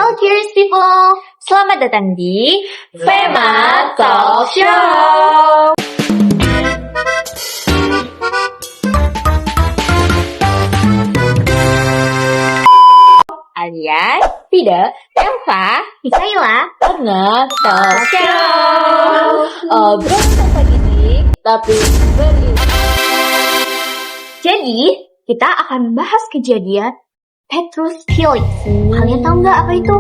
Hello cheers people, selamat datang di Fema Talk Show. Alias Fida, Elva, Misaila, Karena Talk Show. Obrolan tanpa gini, tapi Jadi, kita akan membahas kejadian Petrus Felix. Kalian tahu nggak apa itu?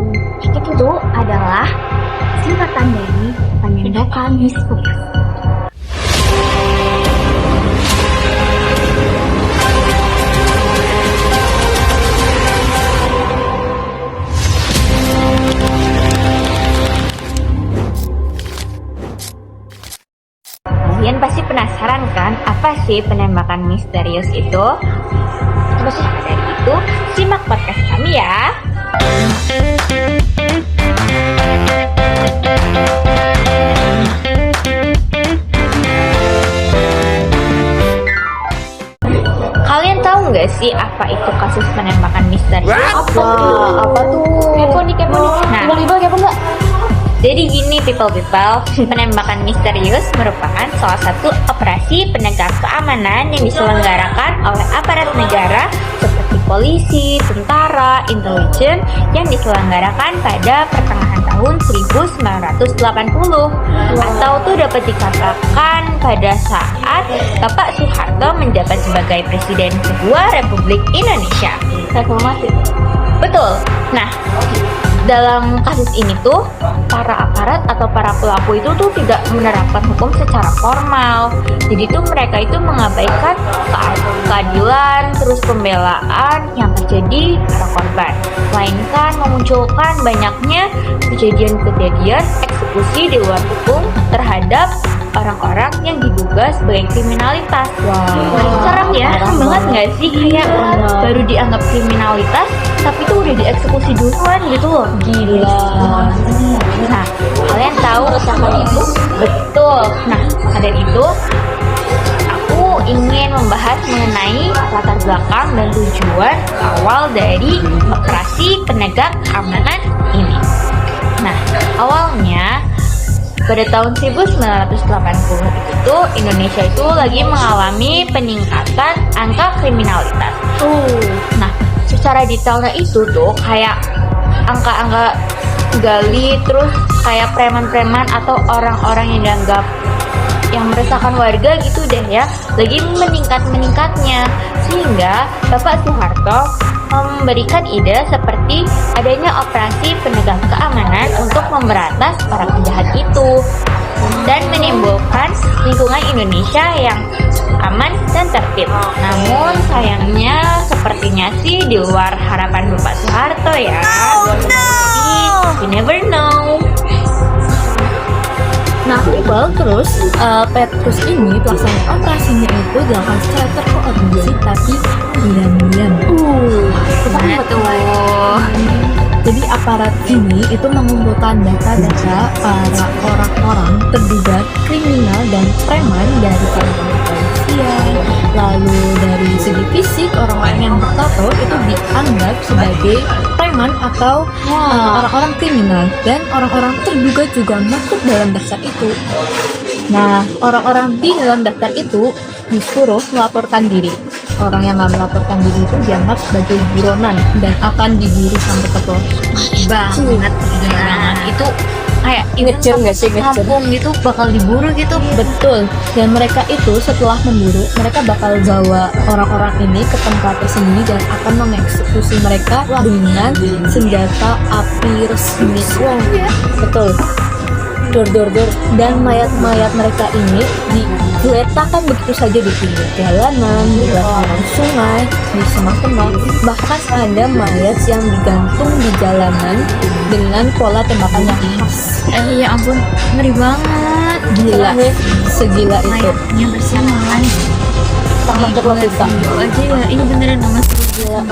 Itu adalah singkatan dari penembakan misterius. Kalian pasti penasaran kan, apa sih penembakan misterius itu? Terus dari itu, simak podcast kami ya. Kalian tahu nggak sih apa itu kasus penembakan misterius? apa tuh? Kepo nih. Nah, Tiba-tiba kepo nggak? jadi gini people, penembakan misterius merupakan salah satu operasi penegak keamanan yang diselenggarakan oleh aparat negara seperti polisi, tentara, intelijen yang diselenggarakan pada pertengahan tahun 1980 atau tuh dapat dikatakan pada saat Bapak Soeharto menjabat sebagai Presiden kedua Republik Indonesia. Reformasi. Betul. Nah, dalam kasus ini tuh para aparat atau para pelaku itu tuh tidak menerapkan hukum secara formal. Jadi tuh mereka itu mengabaikan keadilan terus pembelaan yang terjadi para korban, melainkan memunculkan banyaknya kejadian-kejadian eksekusi di luar hukum terhadap orang-orang yang diduga sebagai kriminalitas. Serem ya, banget nggak sih, kayak baru dianggap kriminalitas tapi tuh udah dieksekusi duluan gitu loh. Gila. Nah, kalian tahu sama itu? Betul. Nah, dari itu aku ingin membahas mengenai latar belakang dan tujuan awal dari operasi penegak keamanan ini. Nah, awalnya pada tahun 1980 itu Indonesia itu lagi mengalami peningkatan angka kriminalitas. Nah, secara detailnya itu tuh kayak angka-angka gali, terus kayak preman-preman atau orang-orang yang dianggap yang meresahkan warga gitu deh ya, lagi meningkatnya, sehingga Bapak Soeharto memberikan ide seperti adanya operasi penegak keamanan untuk memberantas para penjahat itu dan menimbulkan lingkungan Indonesia yang aman dan tertib. Namun sayangnya sepertinya sih di luar harapan Bapak Soeharto ya. You never know. Nah, terus Petrus ini pelaksanaan operasinya itu dilakukan secara terkoordinasi tapi diam-diam. Gimana tuh? Jadi aparat ini itu mengumpulkan data-data para orang-orang terduga kriminal dan preman dari kepolisian. Lalu dari segi fisik orang-orang yang tertato itu dianggap sebagai preman atau orang-orang kriminal, dan orang-orang terduga juga masuk dalam daftar itu. Nah, orang-orang di dalam daftar itu disuruh melaporkan diri. Orang yang nggak melaporkan diri itu dianggap sebagai buronan dan akan diburu sampai ke pelosok. Banget. Itu kayak Ngecer nggak sih, ngecer? kampung gitu bakal diburu gitu. Betul. Dan mereka itu setelah memburu, mereka bakal bawa orang-orang ini ke tempat tersembunyi dan akan mengeksekusi mereka dengan senjata api resmi. Betul. Dor. Dan mayat-mayat mereka ini diletakkan begitu saja di pinggir jalanan, di bantaran sungai, di semak-semak. Bahkan ada mayat yang digantung di jalanan dengan pola tembakan yang khas. Ya ampun, ngeri banget. Gila, segila itu. Mayatnya bersamalan. Sama terlalu bisa. Aja ya, ini beneran banget. Gila.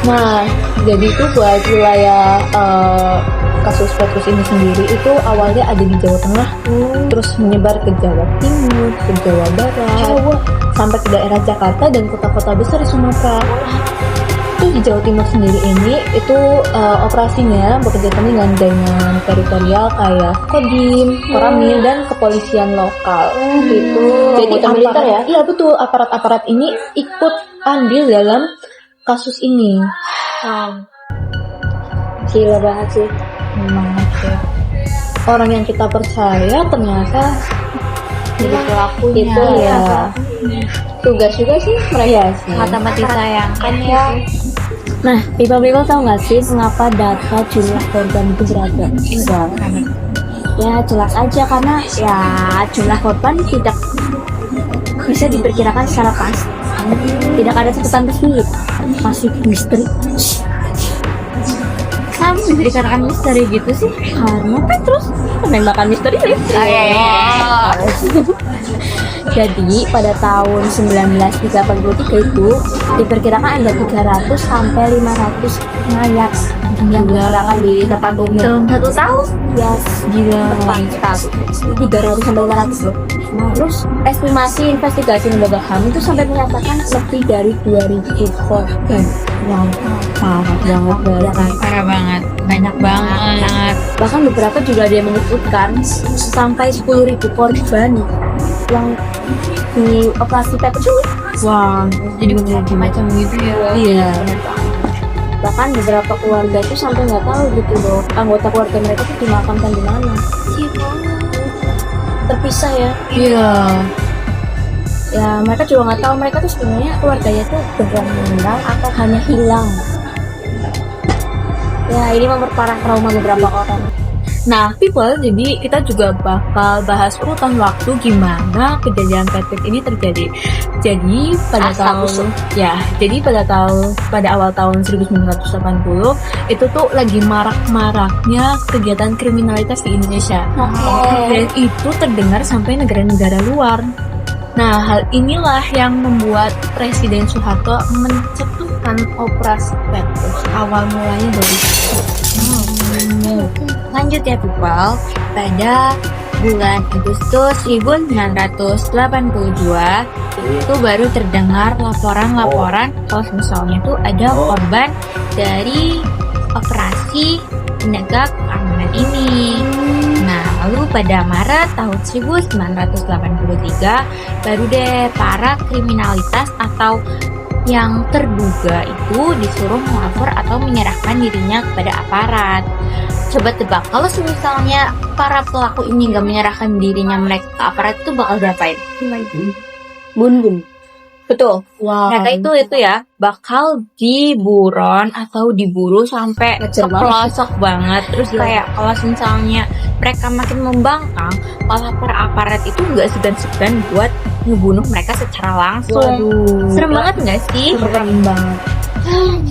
Nah, jadi itu buat wilayah kasus Petrus ini sendiri itu awalnya ada di Jawa Tengah, terus menyebar ke Jawa Timur, ke Jawa Barat, sampai ke daerah Jakarta dan kota-kota besar di Sumatera. Itu di Jawa Timur sendiri ini itu operasinya bekerja sama dengan teritorial kayak Kodim, Koramil dan kepolisian lokal. Itu jadi militer ya? Iya betul, aparat-aparat ini ikut andil dalam kasus ini. Gila banget sih. Memang ya. Orang yang kita percaya ternyata Jadi pelakunya. itu ya Tugas juga sih mereka sih. Mata-mati sayangkan ya. Nah, people tahu nggak sih mengapa data jumlah korban itu beragam? Ya jelas aja karena ya jumlah korban tidak bisa diperkirakan secara pasti. Tidak ada catatan resmi, masih misteri. Kenapa bisa dikatakan misteri gitu sih? Karena Petrus penembakan misterius. Jadi pada tahun 1933 itu diperkirakan ada 300 sampai 500 mayat yang ditemukan di tempat umum. Dalam 1 tahun? Yes, gila. tepat. 300 sampai 500 loh. Nah, terus estimasi investigasi lembaga HAM itu sampai menyatakan lebih dari 2000 korban. Wow, parah banget Ya kan? Parah banget. Banyak banget. Bahkan beberapa juga ada yang menyebutkan sampai 10.000 korban yang di operasi Petrus. Wah, Jadi macam-macam gitu ya. iya. Bahkan beberapa keluarga itu sampai nggak tahu gitu loh anggota keluarga mereka itu dimakamkan di mana. Terpisah ya. Iya. Ya mereka juga nggak tahu mereka tuh sebenarnya keluarganya tuh beneran meninggal atau hanya hilang. Ya ini memperparah trauma beberapa orang. Nah, people, jadi kita juga bakal bahas urutan waktu gimana kejadian Patrick ini terjadi. Jadi pada awal tahun 1980 itu tuh lagi marak-maraknya kegiatan kriminalitas di Indonesia. Dan itu terdengar sampai negara-negara luar. Nah, hal inilah yang membuat Presiden Soeharto mencetuskan operasi Petrus. Awal mulanya dari Lanjut ya people, pada bulan Agustus 1982 itu baru terdengar laporan-laporan kalau misalnya tuh ada korban dari operasi penegak keamanan ini. Nah, lalu pada Maret tahun 1983 baru deh para kriminalitas atau yang terduga itu disuruh melapor atau menyerahkan dirinya kepada aparat. Coba tebak, kalau misalnya para pelaku ini nggak menyerahkan dirinya mereka ke aparat itu bakal diapain? Bun. Betul. wow. Mereka itu ya bakal diburon atau diburu sampai Ngejar pelosok banget. Terus kayak kalau misalnya mereka makin membangkang, para aparat itu nggak segan-segan buat ngebunuh mereka secara langsung. Waduh. Serem banget nggak sih? Keren banget.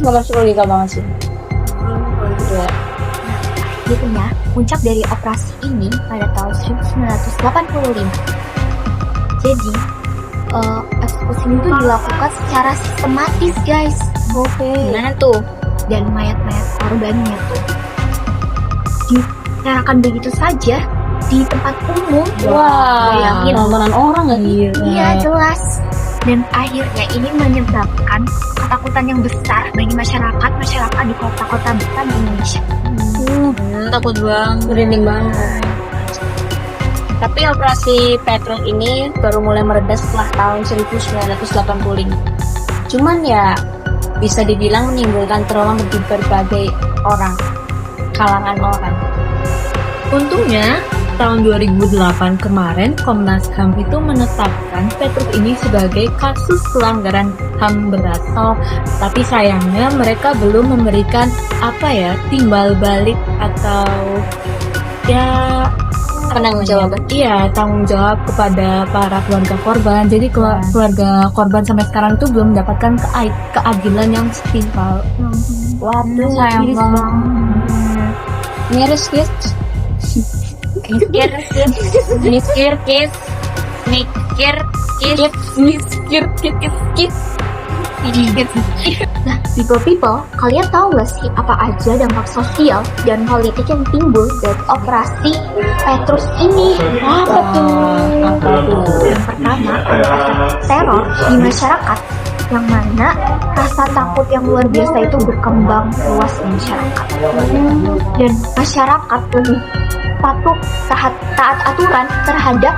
Nggak masuk logika banget sih. Gitu ya, puncak dari operasi ini pada tahun 1985. Jadi, eksekusi ini tuh dilakukan secara sistematis, guys. Oke. Gimana tuh? Dan mayat-mayat korbannya tuh dinyalakan begitu saja di tempat umum. Wah, Bayangin. tontonan orang nggak sih? Iya, jelas. Dan akhirnya ini menyebabkan ketakutan yang besar bagi masyarakat di kota-kota besar di Indonesia. Takut banget. Merinding banget. Tapi operasi Petrus ini baru mulai mereda setelah tahun 1985. Cuman ya bisa dibilang menimbulkan trauma bagi berbagai orang, kalangan orang. Untungnya, tahun 2008 kemarin Komnas HAM itu menetapkan Petrus ini sebagai kasus pelanggaran HAM berat. Tapi sayangnya mereka belum memberikan timbal balik atau Penanggung jawaban. Iya, tanggung jawab kepada para keluarga korban. Jadi keluarga korban sampai sekarang itu belum mendapatkan keadilan yang setimpal. Waduh, sayang banget. Miris guys. Mikir, Nah, people, kalian tahu nggak sih apa aja dampak sosial dan politik yang timbul dari operasi Petrus ini? Apa tuh? Yang pertama, ada efek teror di masyarakat, yang mana rasa takut yang luar biasa itu berkembang luas di masyarakat. Dan masyarakat lebih taat aturan terhadap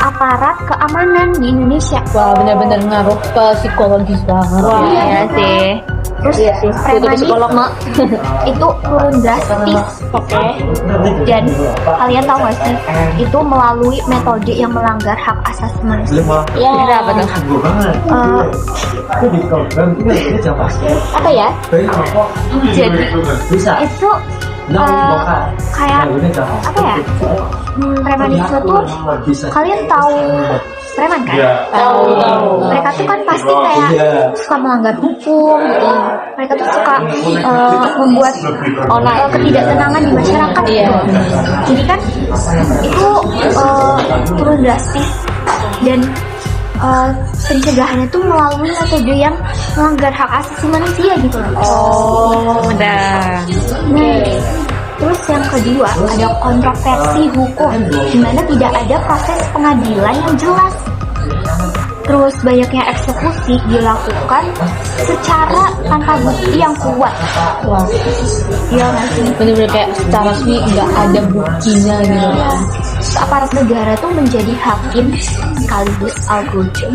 aparat keamanan di Indonesia. Wah, benar-benar ngaruh ke psikologis banget. Wah, Iya. ya sih. Terus premanisme itu turun drastis. Oke. Dan kalian tahu gak sih, itu melalui metode yang melanggar hak asasi manusia. Ya. Apa tuh? Eh, apa ya? Jadi itu kayak apa ya? Premanisme tuh, kalian tahu preman kan? Tahu. Mereka tuh kan pasti kayak suka melanggar hukum. Mereka tuh suka membuat ketidaktenangan di masyarakat gitu. Jadi kan itu turun drastis, dan pencegahannya tuh melalui metode yang melanggar hak asasi manusia gitu loh. Oh, udah. Terus yang kedua, ada kontroversi hukum, di mana tidak ada proses pengadilan yang jelas. Terus banyaknya eksekusi dilakukan secara tanpa bukti yang kuat. Wah, Iya nggak sih? benar-benar kayak secara resmi nggak ada buktinya gitu. Iya. Aparat negara tuh menjadi hakim sekaligus algojo.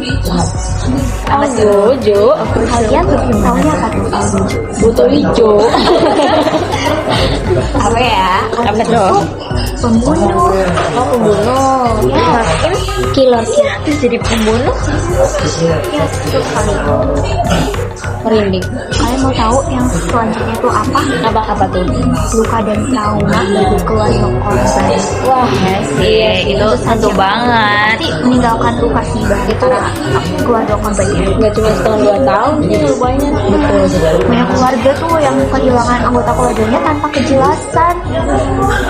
Algojo. Kalian tahunya apa tuh algojo? Butuh hijau. Apa ya? Apa tuh? Pembunuh. Oh, pembunuh. Ya, Killer. Terus jadi pembunuh? ya betul sekali. Merinding. Kalian mau tahu yang selanjutnya itu apa? Apa tuh? Luka dan trauma dari keluarga korban. Wah, Iya, itu tentu banget. Pasti meninggalkan luka sih bagi para keluarga korbannya. nggak cuma setengah 2 tahun sih rupanya. Banyak keluarga tuh yang kehilangan anggota keluarganya tanpa kejelasan.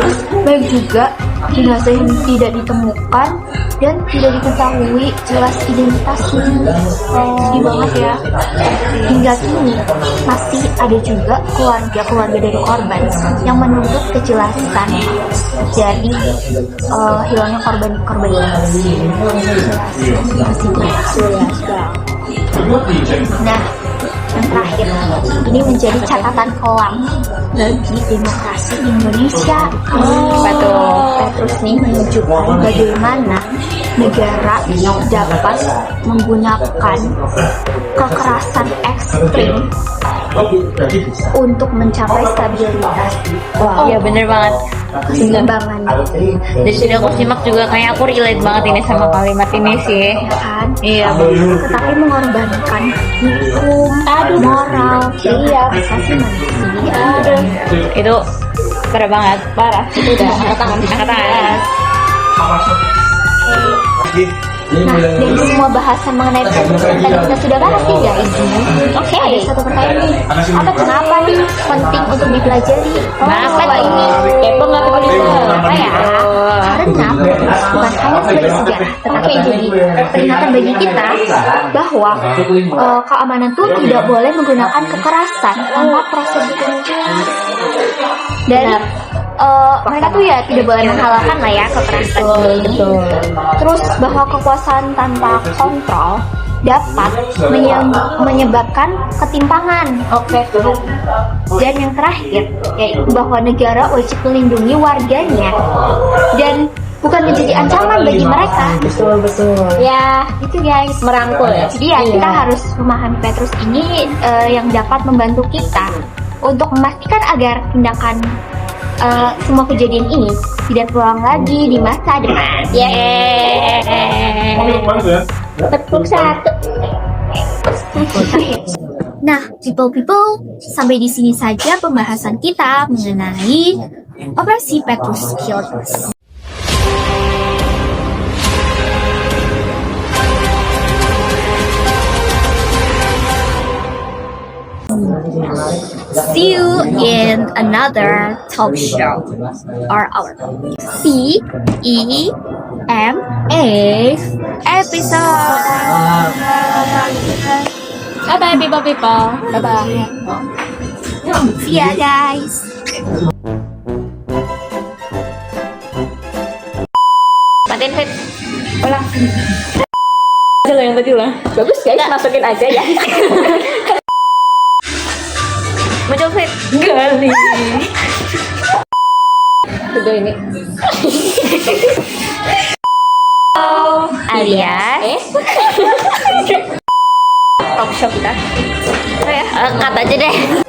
Terus banyak juga jenazah yang tidak ditemukan dan tidak diketahui jelas identitasnya. Sedih banget ya. Hingga kini masih ada juga keluarga dari korban yang menuntut kejelasan dari hilangnya korban ini. Masih jelas. Nah, yang terakhir, ini menjadi catatan kelam bagi demokrasi Indonesia. Apa tuh? Petrus nih menunjukkan bagaimana negara dapat menggunakan kekerasan ekstrim untuk mencapai stabilitas. Wah, iya bener banget. Keseimbangan, Dari sudah aku simak juga kayak aku relate banget ini sama kalimat ini sih. ya kan? Iya. Tetapi mengorbankan hukum, moral, asasi manusia. Itu parah banget, parah. Itu udah angkat tangan. Nah, dari semua bahasan mengenai Petrus yang tadi kita sudah bahas nih guys. Oke, ada satu pertanyaan nih. Kenapa nih penting untuk dipelajari? Kenapa ini? Kepo nggak kepo? Kenapa ya? Karena Petrus bukan hanya sebagai sejarah, tetapi jadi peringatan bagi kita bahwa keamanan tuh tidak boleh menggunakan kekerasan tanpa proses hukum. Dan mereka tuh ya tidak boleh menghalalkan lah ya kekerasan ini. Terus bahwa kekuasaan tanpa kontrol dapat menyebabkan ketimpangan. Dan yang terakhir yaitu bahwa negara wajib melindungi warganya dan bukan menjadi ancaman bagi mereka. Betul. Ya, itu guys. Merangkul ya. Jadi ya kita harus memahami Petrus ini yang dapat membantu kita untuk memastikan agar tindakan semua kejadian ini tidak terulang lagi di masa depan. Tepuk satu. Nah, people, sampai di sini saja pembahasan kita mengenai operasi Petrus Killers. See you in another talk show or our CEMA episode. Bye bye people. Bye bye. See ya guys. Matiin Fit. Ulang. Aja lah yang tadi lah. Bagus guys, masukin aja ya. Muncul Fit. Gali. Udah ini. Alias Talk show kita. cut aja deh.